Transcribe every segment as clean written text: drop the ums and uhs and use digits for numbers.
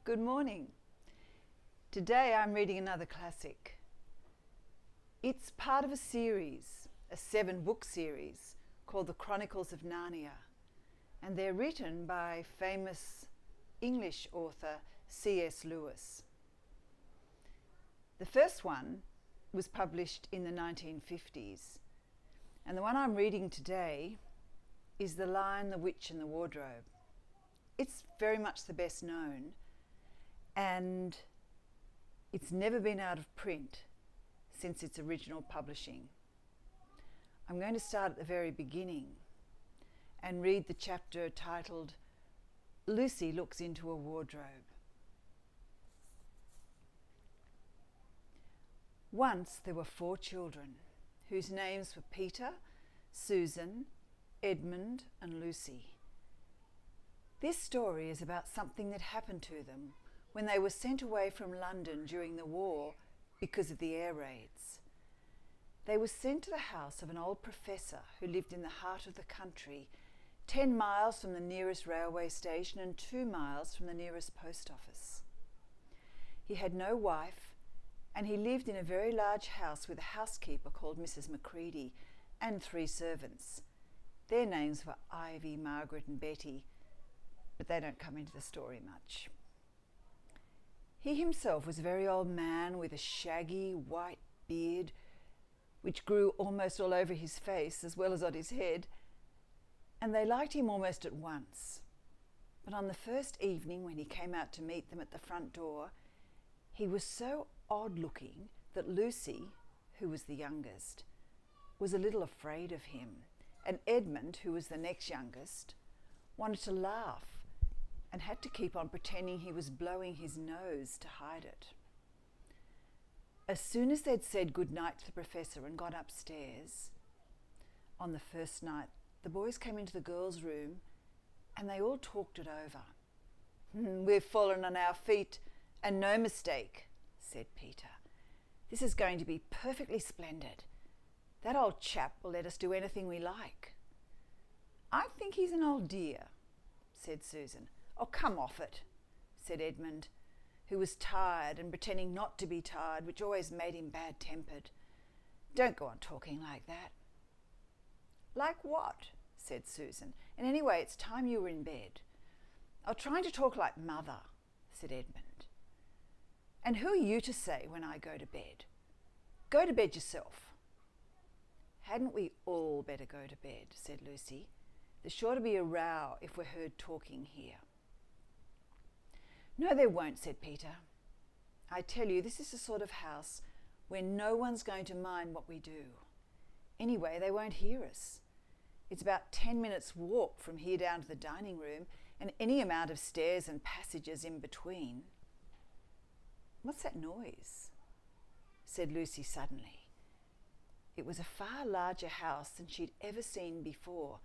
Good morning. Today I'm reading another classic. It's part of a series, a 7-book series called The Chronicles of Narnia, and they're written by famous English author C.S. Lewis. The first one was published in the 1950s, and the one I'm reading today is The Lion, the Witch and the Wardrobe. It's very much the best known, and it's never been out of print since its original publishing. I'm going to start at the very beginning and read the chapter titled Lucy Looks into a Wardrobe. Once there were 4 children whose names were Peter, Susan, Edmund and Lucy. This story is about something that happened to them when they were sent away from London during the war because of the air raids. They were sent to the house of an old professor who lived in the heart of the country, 10 miles from the nearest railway station and 2 miles from the nearest post office. He had no wife, and he lived in a very large house with a housekeeper called Mrs. Macready and 3 servants. Their names were Ivy, Margaret and Betty, but they don't come into the story much. He himself was a very old man with a shaggy white beard which grew almost all over his face as well as on his head, and they liked him almost at once. But on the first evening when he came out to meet them at the front door, he was so odd-looking that Lucy, who was the youngest, was a little afraid of him, and Edmund, who was the next youngest, wanted to laugh and had to keep on pretending he was blowing his nose to hide it. As soon as they'd said good night to the professor and gone upstairs, on the first night, the boys came into the girls' room and they all talked it over. "We've fallen on our feet, and no mistake," said Peter. "This is going to be perfectly splendid. That old chap will let us do anything we like." "I think he's an old dear," said Susan. "Oh, come off it," said Edmund, who was tired and pretending not to be tired, which always made him bad-tempered. "Don't go on talking like that." "Like what?" said Susan. "And anyway, it's time you were in bed." "I'm trying to talk like mother," said Edmund. "And who are you to say when I go to bed? Go to bed yourself." "Hadn't we all better go to bed?" said Lucy. "There's sure to be a row if we're heard talking here." "No, there won't," said Peter. "I tell you, this is the sort of house where no one's going to mind what we do. Anyway, they won't hear us. It's about 10 minutes' walk from here down to the dining room and any amount of stairs and passages in between." "What's that noise?" said Lucy suddenly. It was a far larger house than she'd ever seen before,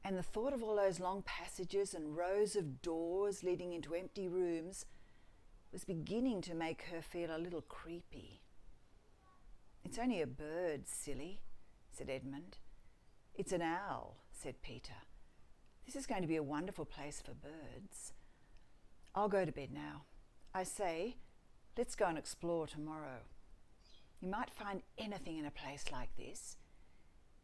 and the thought of all those long passages and rows of doors leading into empty rooms was beginning to make her feel a little creepy. "It's only a bird, silly," said Edmund. "It's an owl," said Peter. "This is going to be a wonderful place for birds. I'll go to bed now. I say, let's go and explore tomorrow. You might find anything in a place like this.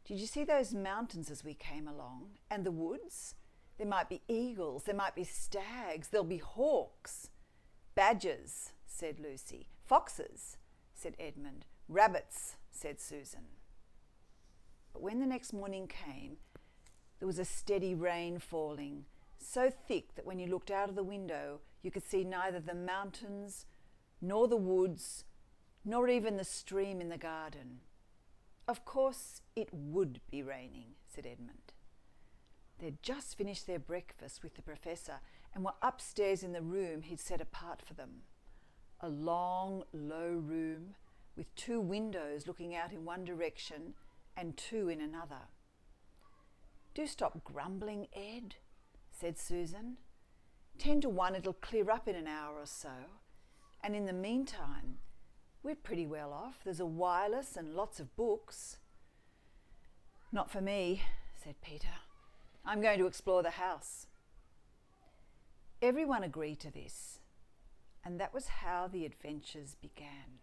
Did you see those mountains as we came along? And the woods? There might be eagles, there might be stags, there'll be hawks." "Badgers," said Lucy. "Foxes," said Edmund. "Rabbits," said Susan. But when the next morning came, there was a steady rain falling, so thick that when you looked out of the window, you could see neither the mountains, nor the woods, nor even the stream in the garden. "Of course it would be raining," said Edmund. They'd just finished their breakfast with the professor and were upstairs in the room he'd set apart for them. A long, low room with 2 windows looking out in one direction and 2 in another. "Do stop grumbling, Ed," said Susan. 10 to 1 it'll clear up in an hour or so, and in the meantime, we're pretty well off. There's a wireless and lots of books." "Not for me," said Peter. "I'm going to explore the house." Everyone agreed to this, And that was how the adventures began.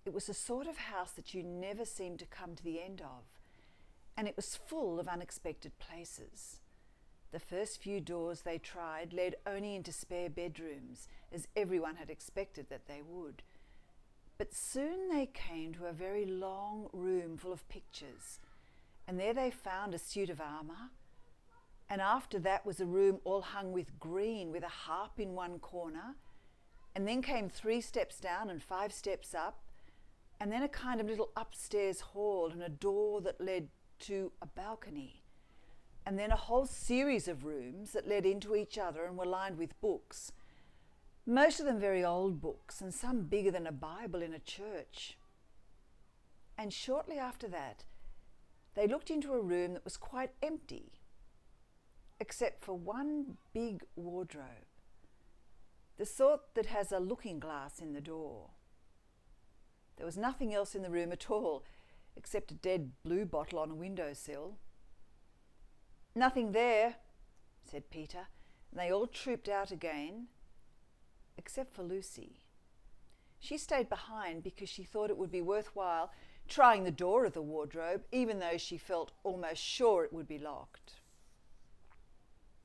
It was the sort of house that you never seemed to come to the end of, and it was full of unexpected places. The first few doors they tried led only into spare bedrooms, as everyone had expected that they would. But soon they came to a very long room full of pictures, and there they found a suit of armour, and after that was a room all hung with green with a harp in one corner, and then came 3 steps down and 5 steps up, and then a kind of little upstairs hall and a door that led to a balcony, and then a whole series of rooms that led into each other and were lined with books, most of them very old books and some bigger than a Bible in a church. And shortly after that, they looked into a room that was quite empty, except for one big wardrobe, the sort that has a looking glass in the door. There was nothing else in the room at all, except a dead blue bottle on a windowsill. "Nothing there," said Peter, and they all trooped out again, except for Lucy. She stayed behind because she thought it would be worthwhile trying the door of the wardrobe, even though she felt almost sure it would be locked.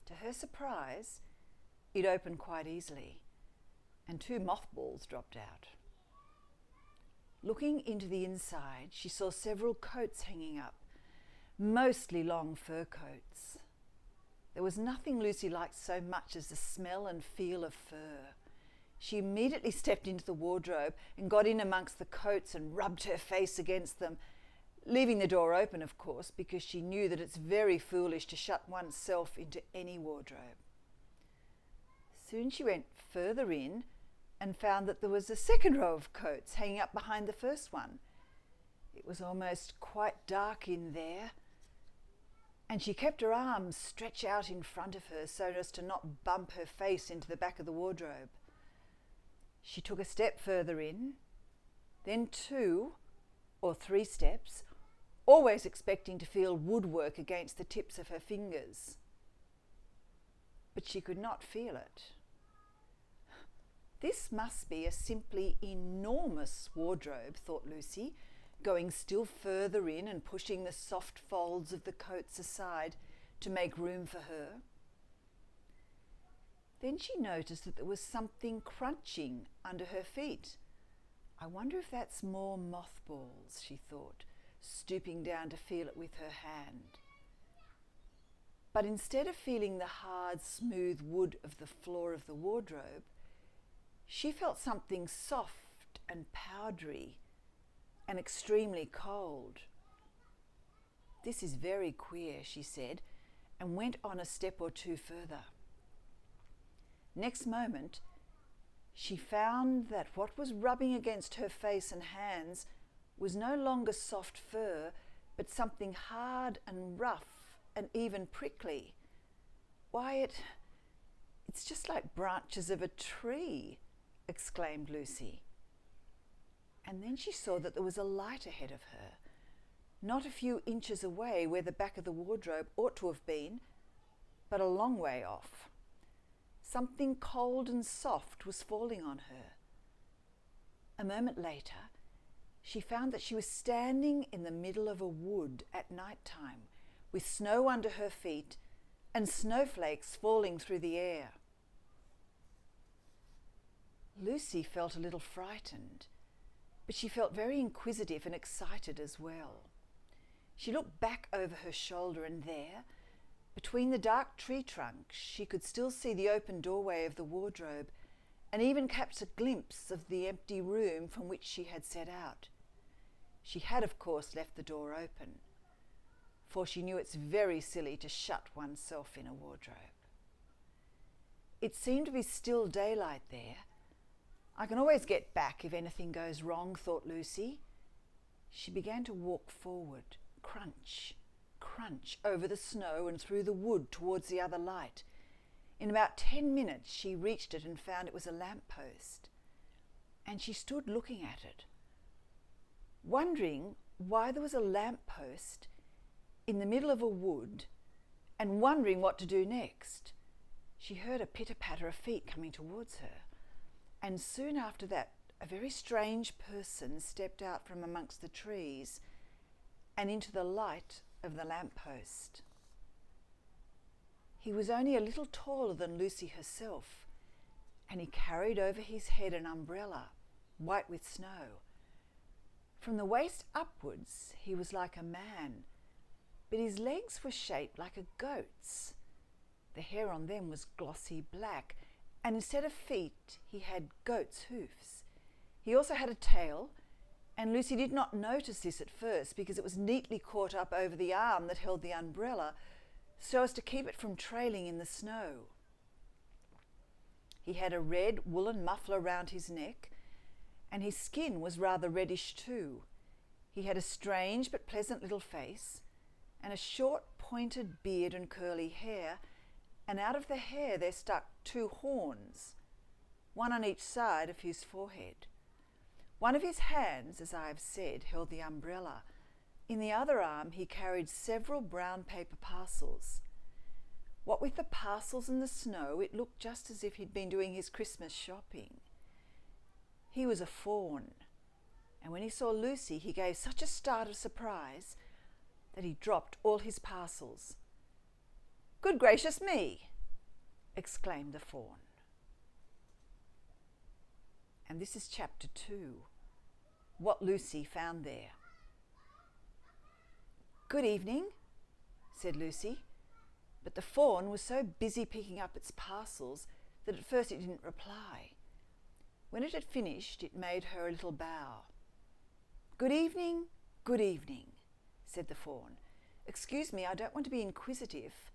To her surprise, it opened quite easily, and 2 mothballs dropped out. Looking into the inside, she saw several coats hanging up, mostly long fur coats. There was nothing Lucy liked so much as the smell and feel of fur. She immediately stepped into the wardrobe and got in amongst the coats and rubbed her face against them, leaving the door open, of course, because she knew that it's very foolish to shut oneself into any wardrobe. Soon she went further in and found that there was a second row of coats hanging up behind the first one. It was almost quite dark in there, and she kept her arms stretched out in front of her so as to not bump her face into the back of the wardrobe. She took a step further in, then 2 or 3 steps, always expecting to feel woodwork against the tips of her fingers. But she could not feel it. This must be a simply enormous wardrobe, thought Lucy, going still further in and pushing the soft folds of the coats aside to make room for her. Then she noticed that there was something crunching under her feet. "I wonder if that's more mothballs," she thought, stooping down to feel it with her hand. But instead of feeling the hard, smooth wood of the floor of the wardrobe, she felt something soft and powdery and extremely cold. "This is very queer," she said, and went on a step or 2 further. Next moment, she found that what was rubbing against her face and hands was no longer soft fur, but something hard and rough and even prickly. "Why, it's just like branches of a tree," exclaimed Lucy. And then she saw that there was a light ahead of her, not a few inches away where the back of the wardrobe ought to have been, but a long way off. Something cold and soft was falling on her. A moment later, she found that she was standing in the middle of a wood at night time, with snow under her feet and snowflakes falling through the air. Lucy felt a little frightened, but she felt very inquisitive and excited as well. She looked back over her shoulder, and there, between the dark tree trunks, she could still see the open doorway of the wardrobe and even catch a glimpse of the empty room from which she had set out. She had, of course, left the door open, for she knew it's very silly to shut oneself in a wardrobe. It seemed to be still daylight there. "I can always get back if anything goes wrong," thought Lucy. She began to walk forward, crunch, crunch, over the snow and through the wood towards the other light. In about 10 minutes she reached it and found it was a lamp-post, and she stood looking at it, wondering why there was a lamp-post in the middle of a wood and wondering what to do next. She heard a pitter-patter of feet coming towards her. And soon after that, a very strange person stepped out from amongst the trees and into the light of the lamppost. He was only a little taller than Lucy herself, and he carried over his head an umbrella, white with snow. From the waist upwards, he was like a man, but his legs were shaped like a goat's. The hair on them was glossy black, and instead of feet, he had goat's hoofs. He also had a tail, and Lucy did not notice this at first because it was neatly caught up over the arm that held the umbrella so as to keep it from trailing in the snow. He had a red woolen muffler round his neck, and his skin was rather reddish too. He had a strange but pleasant little face, and a short pointed beard and curly hair, and out of the hair there stuck 2 horns, one on each side of his forehead. One of his hands, as I have said, held the umbrella. In the other arm he carried several brown paper parcels. What with the parcels and the snow, it looked just as if he'd been doing his Christmas shopping. He was a fawn, and when he saw Lucy he gave such a start of surprise that he dropped all his parcels. "Good gracious me!" exclaimed the fawn. And this is chapter 2, what Lucy found there. "Good evening," said Lucy, but the fawn was so busy picking up its parcels that at first it didn't reply. When it had finished, it made her a little bow. "Good evening," said the fawn. "Excuse me, I don't want to be inquisitive,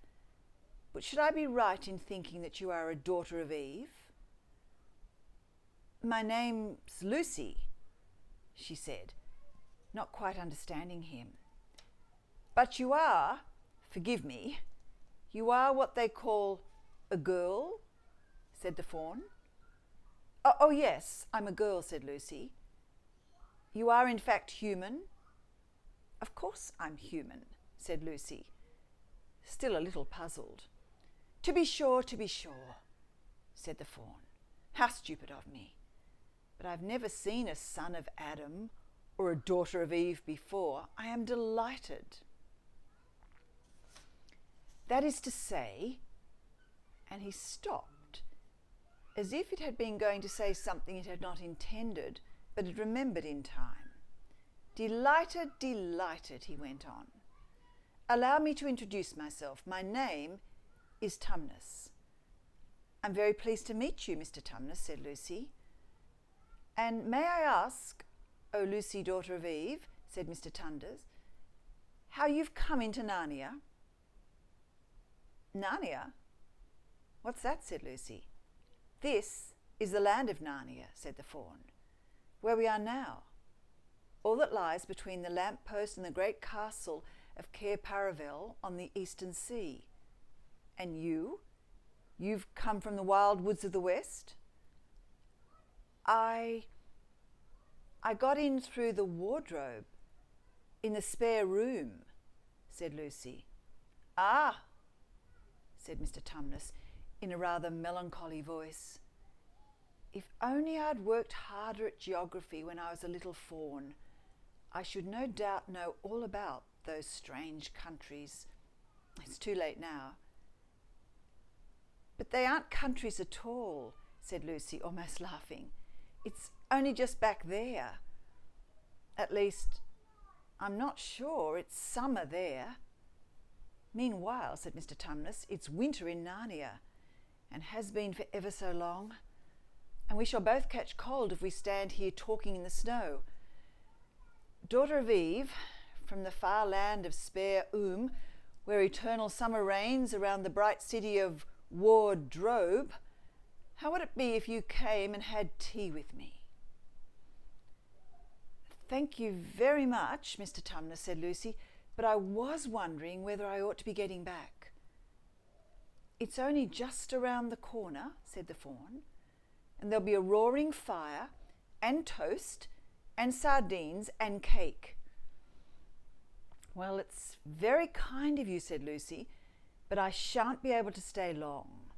but should I be right in thinking that you are a daughter of Eve?" "My name's Lucy," she said, not quite understanding him. "But you are, forgive me, you are what they call a girl?" said the fawn. Oh, yes, I'm a girl," said Lucy. "You are in fact human?" "Of course I'm human," said Lucy, still a little puzzled. To be sure, said the fawn. "How stupid of me. But I've never seen a son of Adam or a daughter of Eve before. I am delighted." "That is to say," and he stopped, as if it had been going to say something it had not intended, but had remembered in time. Delighted, he went on. "Allow me to introduce myself. My name is Tumnus." "I'm very pleased to meet you, Mr. Tumnus," said Lucy. "And may I ask, O Lucy, daughter of Eve," said Mr. Tumnus, "how you've come into Narnia?" "Narnia? What's that?" said Lucy. "This is the land of Narnia," said the fawn, "where we are now. All that lies between the lamp-post and the great castle of Cair Paravel on the eastern sea. And you've come from the wild woods of the west?" I got in through the wardrobe in the spare room," said Lucy. "Ah," said Mr. Tumnus in a rather melancholy voice. "If only I'd worked harder at geography when I was a little fawn, I should no doubt know all about those strange countries. It's too late now." "But they aren't countries at all," said Lucy, almost laughing. "It's only just back there. At least, I'm not sure. It's summer there." "Meanwhile," said Mr. Tumnus, "it's winter in Narnia, and has been for ever so long, and we shall both catch cold if we stand here talking in the snow. Daughter of Eve, from the far land of spare where eternal summer reigns around the bright city of Wardrobe, how would it be if you came and had tea with me?" "Thank you very much, Mr. Tumnus," said Lucy, "but I was wondering whether I ought to be getting back." "It's only just around the corner," said the fawn, "and there'll be a roaring fire and toast and sardines and cake." "Well, it's very kind of you," said Lucy, "but I shan't be able to stay long.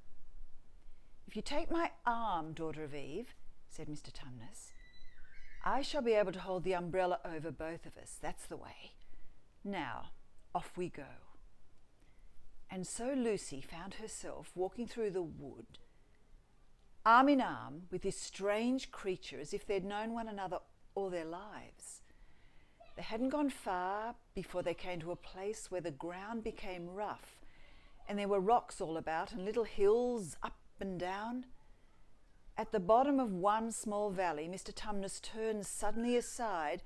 If you take my arm, daughter of Eve, said Mr. Tumnus. "I shall be able to hold the umbrella over both of us. That's the way. Now, off we go." And so Lucy found herself walking through the wood, arm in arm with this strange creature as if they'd known one another all their lives. They hadn't gone far before they came to a place where the ground became rough and there were rocks all about and little hills up and down. At the bottom of one small valley, Mr. Tumnus turned suddenly aside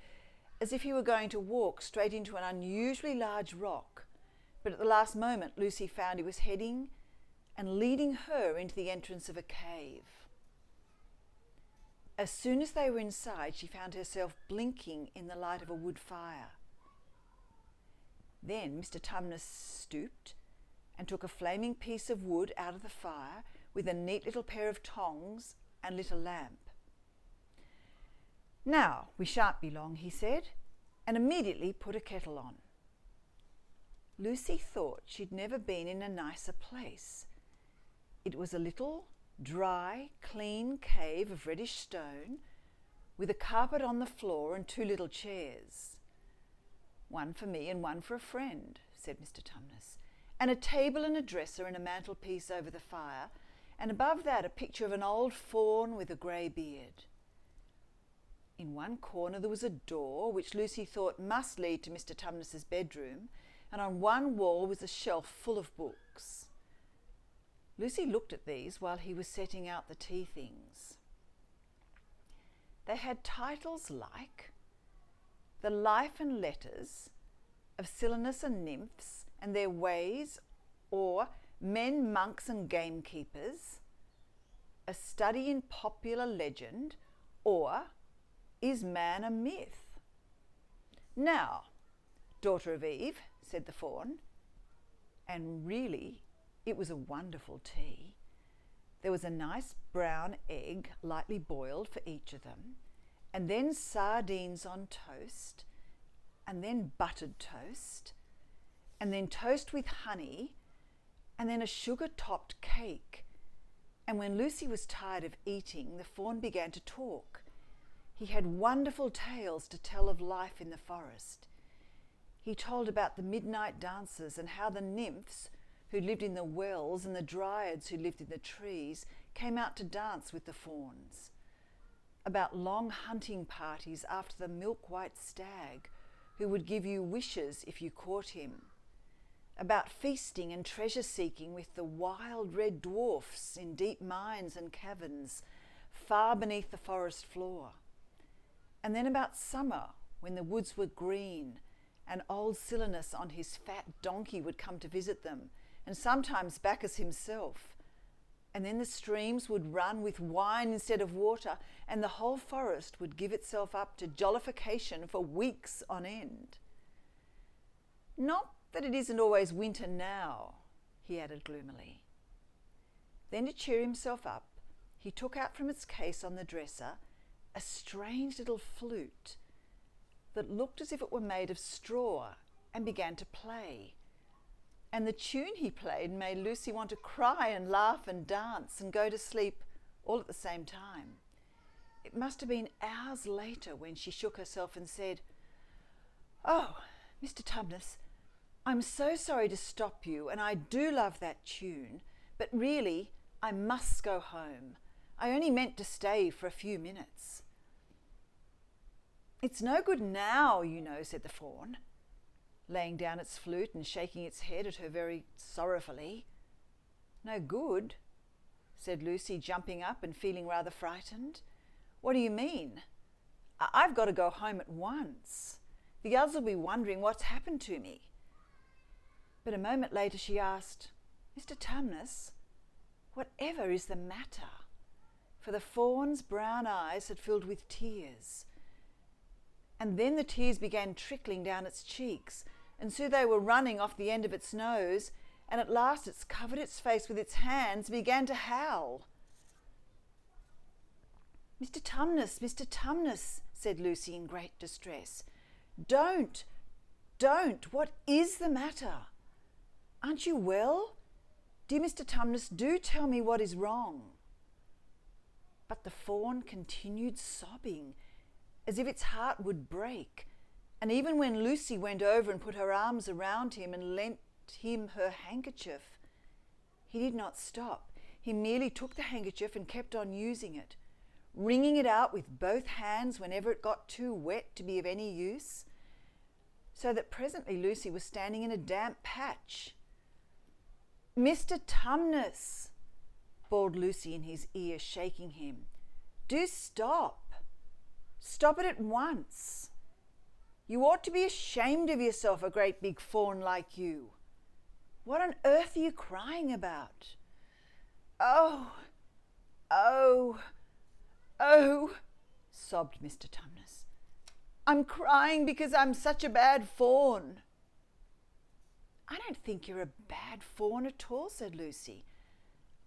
as if he were going to walk straight into an unusually large rock. But at the last moment, Lucy found he was heading and leading her into the entrance of a cave. As soon as they were inside, she found herself blinking in the light of a wood fire. Then Mr. Tumnus stooped and took a flaming piece of wood out of the fire with a neat little pair of tongs and lit a lamp. "Now, we shan't be long," he said, and immediately put a kettle on. Lucy thought she'd never been in a nicer place. It was a little, dry, clean cave of reddish stone with a carpet on the floor and two little chairs. "One for me and one for a friend," said Mr. Tumnus, "and a table and a dresser and a mantelpiece over the fire, and above that a picture of an old faun with a grey beard." In one corner there was a door which Lucy thought must lead to Mr. Tumnus's bedroom, and on one wall was a shelf full of books. Lucy looked at these while he was setting out the tea things. They had titles like "The Life and Letters of Silenus and Nymphs and Their Ways," or "Men, Monks and Gamekeepers," "A Study in Popular Legend," or "Is Man a Myth?" "Now, daughter of Eve," said the faun, and really it was a wonderful tea. There was a nice brown egg, lightly boiled, for each of them, and then sardines on toast, and then buttered toast, and then toast with honey, and then a sugar-topped cake. And when Lucy was tired of eating, the faun began to talk. He had wonderful tales to tell of life in the forest. He told about the midnight dances and how the nymphs, who lived in the wells, and the dryads, who lived in the trees, came out to dance with the fauns. About long hunting parties after the milk-white stag, who would give you wishes if you caught him. About feasting and treasure-seeking with the wild red dwarfs in deep mines and caverns, far beneath the forest floor. And then about summer, when the woods were green, and old Silenus on his fat donkey would come to visit them, and sometimes Bacchus himself. And then the streams would run with wine instead of water, and the whole forest would give itself up to jollification for weeks on end. "Not that it isn't always winter now," he added gloomily. Then, to cheer himself up, he took out from its case on the dresser a strange little flute that looked as if it were made of straw and began to play. And the tune he played made Lucy want to cry and laugh and dance and go to sleep all at the same time. It must have been hours later when she shook herself and said, "Oh, Mr. Tumnus, I'm so sorry to stop you, and I do love that tune, but really I must go home. I only meant to stay for a few minutes." "It's no good now, you know," said the faun, laying down its flute and shaking its head at her very sorrowfully. "No good?" said Lucy, jumping up and feeling rather frightened. "What do you mean? I've got to go home at once. The others will be wondering what's happened to me." But a moment later she asked, "Mr. Tumnus, whatever is the matter?" For the faun's brown eyes had filled with tears. And then the tears began trickling down its cheeks, and soon they were running off the end of its nose, and at last it covered its face with its hands and began to howl. "Mr. Tumnus," said Lucy in great distress. Don't! What is the matter? Aren't you well? Dear Mr. Tumnus, do tell me what is wrong." But the fawn continued sobbing, as if its heart would break, and even when Lucy went over and put her arms around him and lent him her handkerchief, he did not stop. He merely took the handkerchief and kept on using it, wringing it out with both hands whenever it got too wet to be of any use, so that presently Lucy was standing in a damp patch. "Mr. Tumnus," bawled Lucy in his ear, shaking him, "do stop. Stop it at once. You ought to be ashamed of yourself, a great big fawn like you. What on earth are you crying about?" "Oh, oh, oh," sobbed Mr. Tumnus. "I'm crying because I'm such a bad fawn." "I don't think you're a bad fawn at all," said Lucy.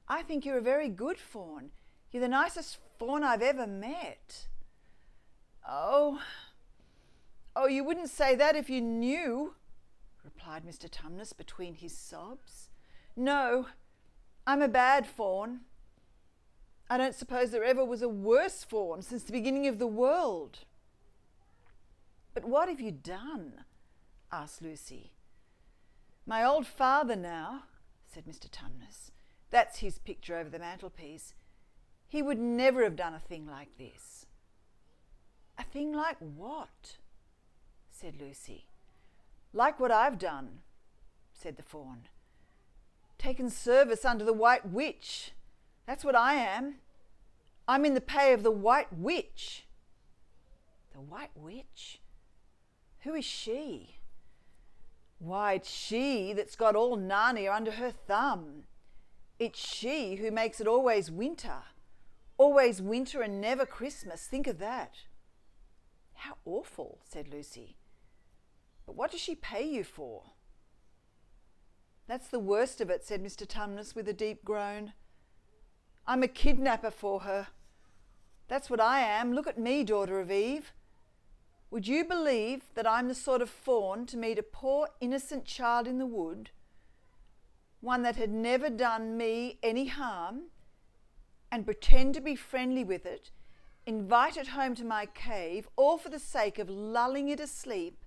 "I think you're a very good fawn. You're the nicest fawn I've ever met." Oh, you wouldn't say that if you knew," replied Mr. Tumnus between his sobs. "No, I'm a bad fawn. I don't suppose there ever was a worse fawn since the beginning of the world." "But what have you done?" asked Lucy. "My old father now," said Mr. Tumnus, "that's his picture over the mantelpiece, he would never have done a thing like this." "A thing like what?" said Lucy. "Like what I've done," said the fawn. "Taken service under the White Witch. That's what I am. I'm in the pay of the White Witch." "The White Witch? Who is she?" "Why, it's she that's got all Narnia under her thumb. It's she who makes it always winter and never Christmas. Think of that." "How awful," said Lucy. "But what does she pay you for?" "That's the worst of it," said Mr. Tumnus with a deep groan. "I'm a kidnapper for her. That's what I am. Look at me, daughter of Eve. Would you believe that I'm the sort of fawn to meet a poor innocent child in the wood, one that had never done me any harm, and pretend to be friendly with it, invite it home to my cave, all for the sake of lulling it asleep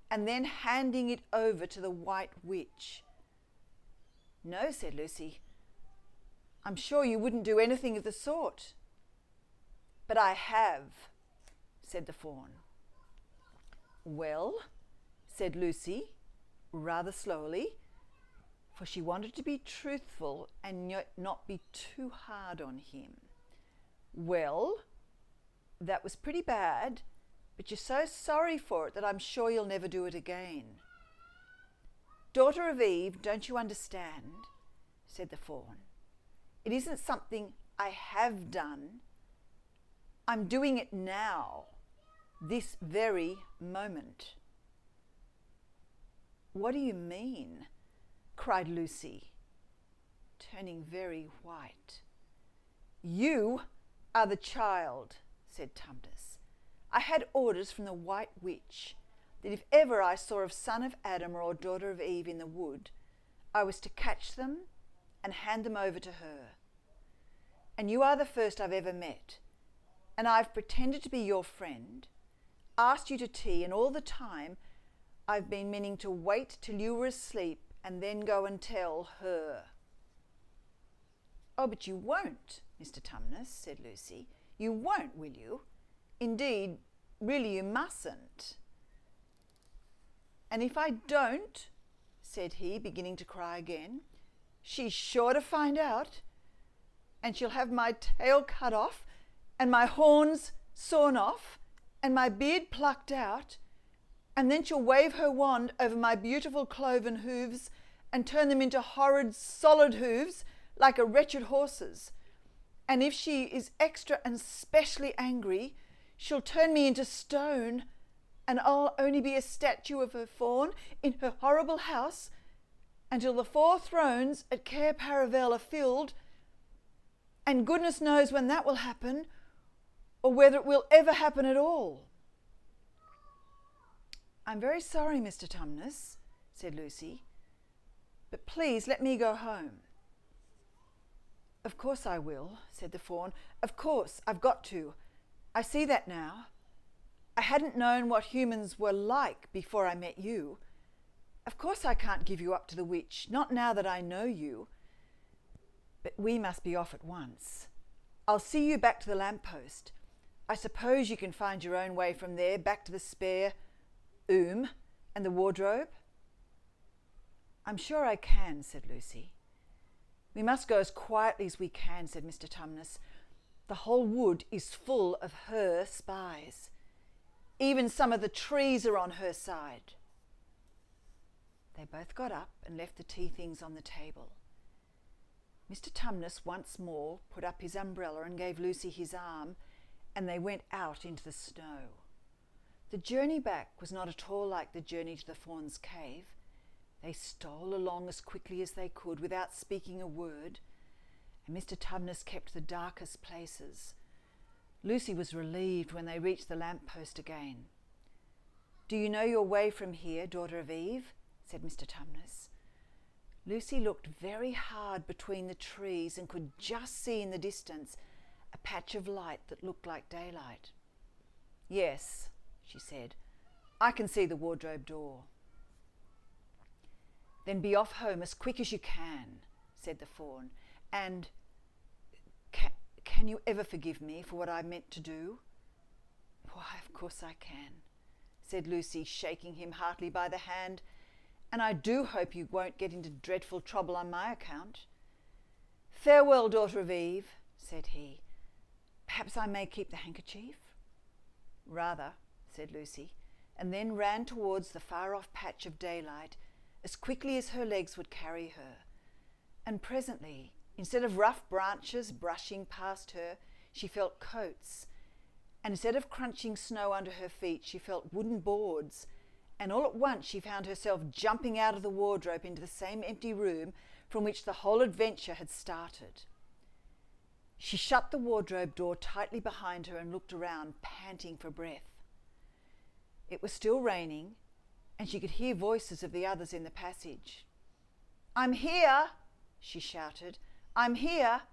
and then handing it over to the White Witch?" "No," said Lucy. "I'm sure you wouldn't do anything of the sort." "But I have," said the fawn. "Well," said Lucy, rather slowly, for she wanted to be truthful and yet not be too hard on him. "Well, that was pretty bad, but you're so sorry for it that I'm sure you'll never do it again." "Daughter of Eve, don't you understand?" said the fawn. "It isn't something I have done. I'm doing it now, this very moment." "What do you mean?" cried Lucy, turning very white. "You are the child," said Tumnus. "I had orders from the White Witch that if ever I saw a son of Adam or a daughter of Eve in the wood, I was to catch them and hand them over to her. And you are the first I've ever met, and I've pretended to be your friend, asked you to tea, and all the time I've been meaning to wait till you were asleep and then go and tell her." "Oh, but you won't, Mr. Tumnus," said Lucy. "You won't, will you? Indeed, really you mustn't." "And if I don't," said he, beginning to cry again, "she's sure to find out, and she'll have my tail cut off and my horns sawn off and my beard plucked out, and then she'll wave her wand over my beautiful cloven hooves and turn them into horrid solid hooves like a wretched horse's. And if she is extra and specially angry, she'll turn me into stone, and I'll only be a statue of her fawn in her horrible house until the 4 thrones at Cair Paravel are filled, and goodness knows when that will happen, or whether it will ever happen at all." "I'm very sorry, Mr. Tumnus," said Lucy, "but please let me go home." "Of course I will," said the fawn. "Of course, I've got to. I see that now. I hadn't known what humans were like before I met you. Of course I can't give you up to the witch, not now that I know you. But we must be off at once. I'll see you back to the lamppost. I suppose you can find your own way from there back to the spare and the wardrobe?" "I'm sure I can," said Lucy. "We must go as quietly as we can," said Mr. Tumnus. "The whole wood is full of her spies. Even some of the trees are on her side." They both got up and left the tea things on the table. Mr. Tumnus once more put up his umbrella and gave Lucy his arm, and they went out into the snow. The journey back was not at all like the journey to the fawn's cave. They stole along as quickly as they could without speaking a word, and Mr. Tumnus kept the darkest places. Lucy was relieved when they reached the lamppost again. "Do you know your way from here, daughter of Eve?" said Mr. Tumnus. Lucy looked very hard between the trees and could just see in the distance a patch of light that looked like daylight. "Yes," she said, "I can see the wardrobe door." "Then be off home as quick as you can," said the fawn. "And can you ever forgive me for what I meant to do?" "Why, of course I can," said Lucy, shaking him heartily by the hand. "And I do hope you won't get into dreadful trouble on my account." "Farewell, daughter of Eve," said he. "Perhaps I may keep the handkerchief?" "Rather," said Lucy, and then ran towards the far-off patch of daylight as quickly as her legs would carry her. And presently, instead of rough branches brushing past her, she felt coats, and instead of crunching snow under her feet, she felt wooden boards, and all at once she found herself jumping out of the wardrobe into the same empty room from which the whole adventure had started. She shut the wardrobe door tightly behind her and looked around, panting for breath. It was still raining, and she could hear voices of the others in the passage. "I'm here," she shouted. "I'm here.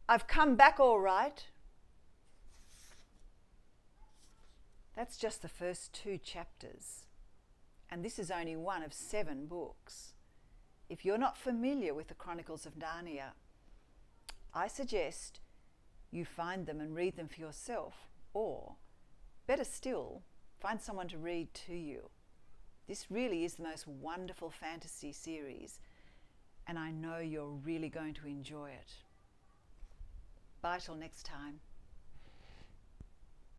I've come back all right." That's just the first 2 chapters, and this is only one of 7 books. If you're not familiar with the Chronicles of Narnia, I suggest you find them and read them for yourself, or, better still, find someone to read to you. This really is the most wonderful fantasy series, and I know you're really going to enjoy it. Bye till next time.